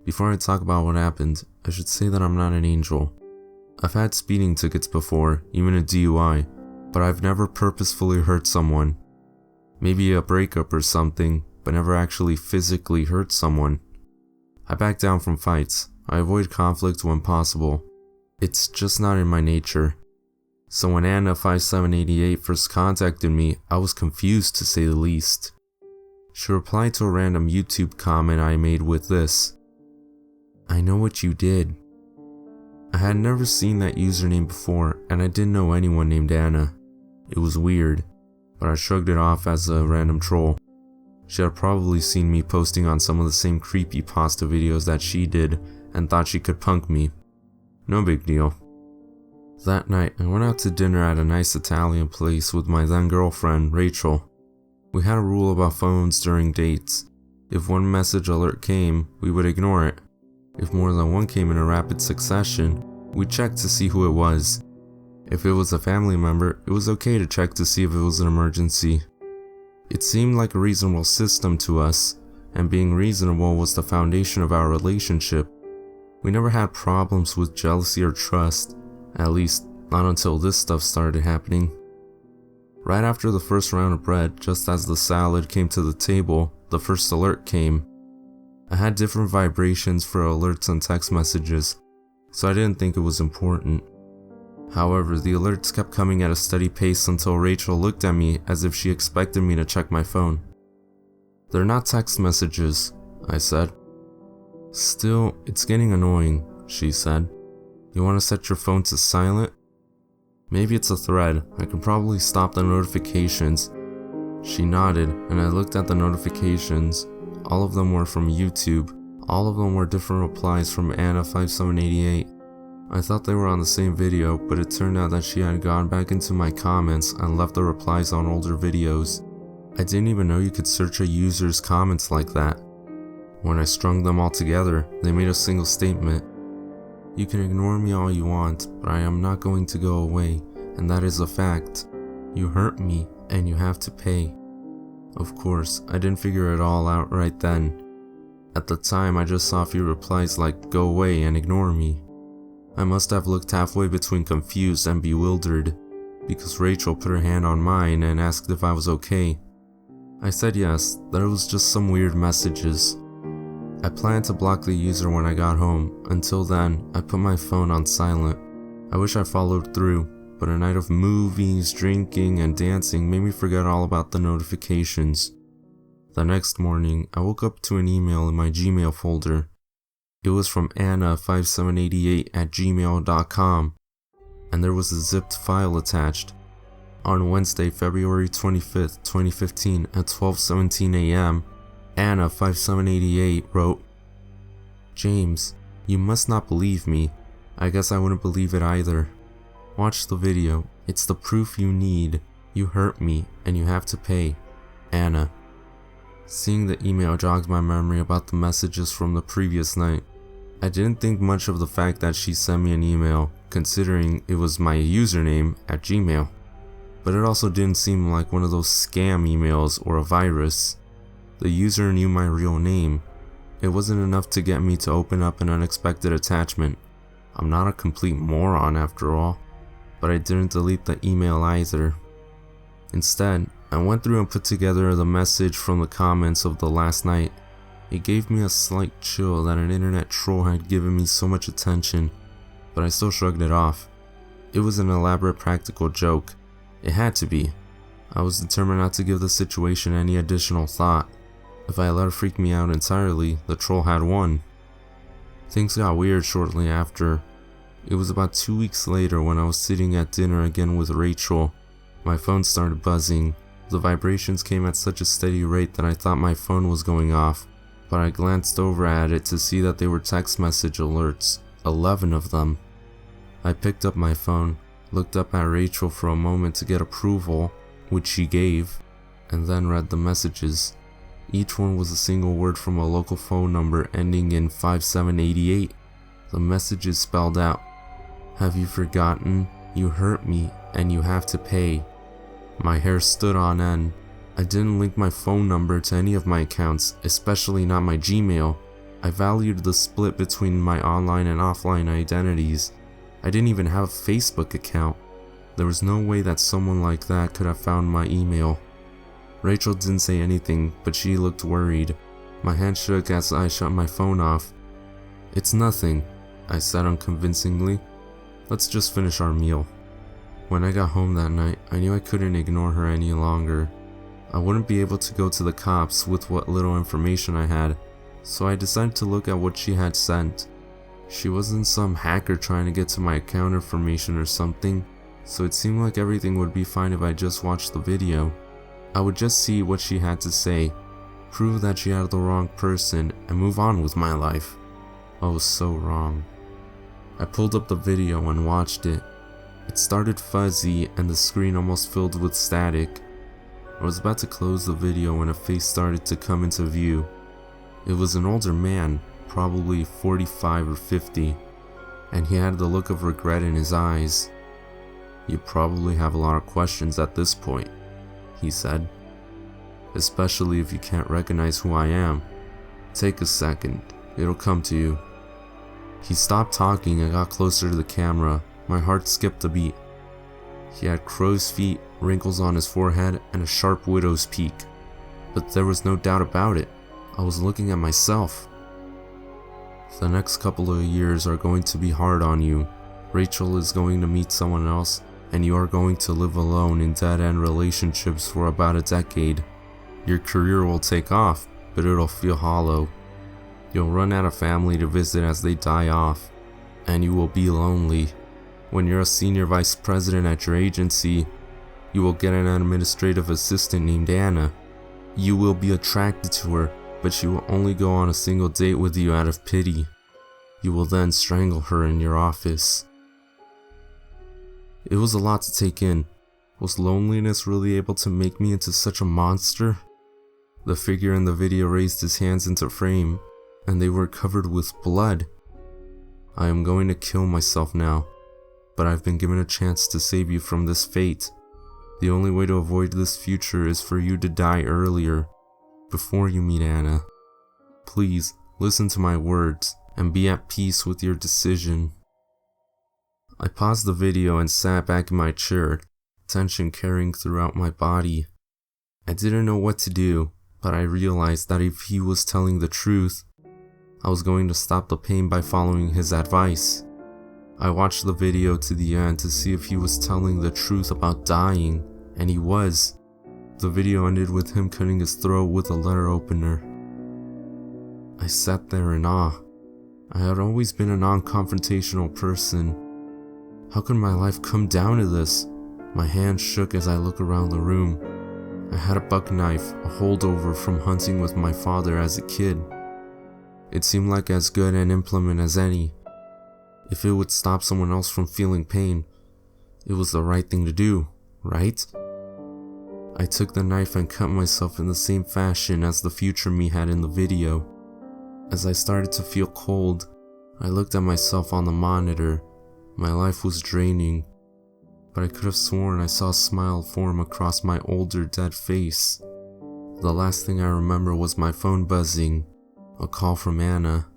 Before I talk about what happened, I should say that I'm not an angel. I've had speeding tickets before, even a DUI, but I've never purposefully hurt someone. Maybe a breakup or something, but never actually physically hurt someone. I back down from fights. I avoid conflict when possible. It's just not in my nature. So when Anna5788 first contacted me, I was confused to say the least. She replied to a random YouTube comment I made with this: "I know what you did." I had never seen that username before, and I didn't know anyone named Anna. It was weird, but I shrugged it off as a random troll. She had probably seen me posting on some of the same Creepypasta videos that she did, and thought she could punk me. No big deal. That night, I went out to dinner at a nice Italian place with my then girlfriend, Rachel. We had a rule about phones during dates. If one message alert came, we would ignore it. If more than one came in a rapid succession, we'd check to see who it was. If it was a family member, it was okay to check to see if it was an emergency. It seemed like a reasonable system to us, and being reasonable was the foundation of our relationship. We never had problems with jealousy or trust, at least not until this stuff started happening. Right after the first round of bread, just as the salad came to the table, the first alert came. I had different vibrations for alerts and text messages, so I didn't think it was important. However, the alerts kept coming at a steady pace until Rachel looked at me as if she expected me to check my phone. "They're not text messages," I said. "Still, it's getting annoying," she said. "You want to set your phone to silent? Maybe it's a thread. I can probably stop the notifications." She nodded, and I looked at the notifications. All of them were from YouTube. All of them were different replies from Anna5788. I thought they were on the same video, but it turned out that she had gone back into my comments and left the replies on older videos. I didn't even know you could search a user's comments like that. When I strung them all together, they made a single statement: "You can ignore me all you want, but I am not going to go away, and that is a fact. You hurt me, and you have to pay." Of course, I didn't figure it all out right then. At the time, I just saw a few replies like "go away" and "ignore me." I must have looked halfway between confused and bewildered, because Rachel put her hand on mine and asked if I was okay. I said yes, that it was just some weird messages. I planned to block the user when I got home. Until then, I put my phone on silent. I wish I followed through, but a night of movies, drinking, and dancing made me forget all about the notifications. The next morning, I woke up to an email in my Gmail folder. It was from Anna5788@gmail.com, and there was a zipped file attached. On Wednesday, February 25th, 2015 at 12:17 a.m., Anna5788 wrote, "James, you must not believe me. I guess I wouldn't believe it either. Watch the video. It's the proof you need. You hurt me, and you have to pay. Anna." Seeing the email jogged my memory about the messages from the previous night. I didn't think much of the fact that she sent me an email, considering it was my username at Gmail. But it also didn't seem like one of those scam emails or a virus. The user knew my real name. It wasn't enough to get me to open up an unexpected attachment. I'm not a complete moron after all. But I didn't delete the email either. Instead, I went through and put together the message from the comments of the last night. It gave me a slight chill that an internet troll had given me so much attention, but I still shrugged it off. It was an elaborate practical joke. It had to be. I was determined not to give the situation any additional thought. If I let her freak me out entirely, the troll had won. Things got weird shortly after. It was about 2 weeks later when I was sitting at dinner again with Rachel. My phone started buzzing. The vibrations came at such a steady rate that I thought my phone was going off, but I glanced over at it to see that they were text message alerts, 11 of them. I picked up my phone, looked up at Rachel for a moment to get approval, which she gave, and then read the messages. Each one was a single word from a local phone number ending in 5788. The messages spelled out, "Have you forgotten? You hurt me, and you have to pay." My hair stood on end. I didn't link my phone number to any of my accounts, especially not my Gmail. I valued the split between my online and offline identities. I didn't even have a Facebook account. There was no way that someone like that could have found my email. Rachel didn't say anything, but she looked worried. My hand shook as I shut my phone off. "It's nothing," I said unconvincingly. "Let's just finish our meal." When I got home that night, I knew I couldn't ignore her any longer. I wouldn't be able to go to the cops with what little information I had, so I decided to look at what she had sent. She wasn't some hacker trying to get to my account information or something, so it seemed like everything would be fine if I just watched the video. I would just see what she had to say, prove that she had the wrong person, and move on with my life. I was so wrong. I pulled up the video and watched it. It started fuzzy and the screen almost filled with static. I was about to close the video when a face started to come into view. It was an older man, probably 45 or 50, and he had the look of regret in his eyes. "You probably have a lot of questions at this point," he said. "Especially if you can't recognize who I am. Take a second, it'll come to you." He stopped talking and got closer to the camera. My heart skipped a beat. He had crow's feet, wrinkles on his forehead, and a sharp widow's peak. But there was no doubt about it. I was looking at myself. "The next couple of years are going to be hard on you. Rachel is going to meet someone else, and you are going to live alone in dead-end relationships for about a decade. Your career will take off, but it'll feel hollow. You'll run out of family to visit as they die off, and you will be lonely. When you're a senior vice president at your agency, you will get an administrative assistant named Anna. You will be attracted to her, but she will only go on a single date with you out of pity. You will then strangle her in your office." It was a lot to take in. Was loneliness really able to make me into such a monster? The figure in the video raised his hands into frame, and they were covered with blood. "I am going to kill myself now, but I've been given a chance to save you from this fate. The only way to avoid this future is for you to die earlier, before you meet Anna. Please, listen to my words, and be at peace with your decision." I paused the video and sat back in my chair, tension carrying throughout my body. I didn't know what to do, but I realized that if he was telling the truth, I was going to stop the pain by following his advice. I watched the video to the end to see if he was telling the truth about dying, and he was. The video ended with him cutting his throat with a letter opener. I sat there in awe. I had always been a non-confrontational person. How could my life come down to this? My hand shook as I looked around the room. I had a buck knife, a holdover from hunting with my father as a kid. It seemed like as good an implement as any. If it would stop someone else from feeling pain, it was the right thing to do, right? I took the knife and cut myself in the same fashion as the future me had in the video. As I started to feel cold, I looked at myself on the monitor. My life was draining, but I could have sworn I saw a smile form across my older dead face. The last thing I remember was my phone buzzing, a call from Anna.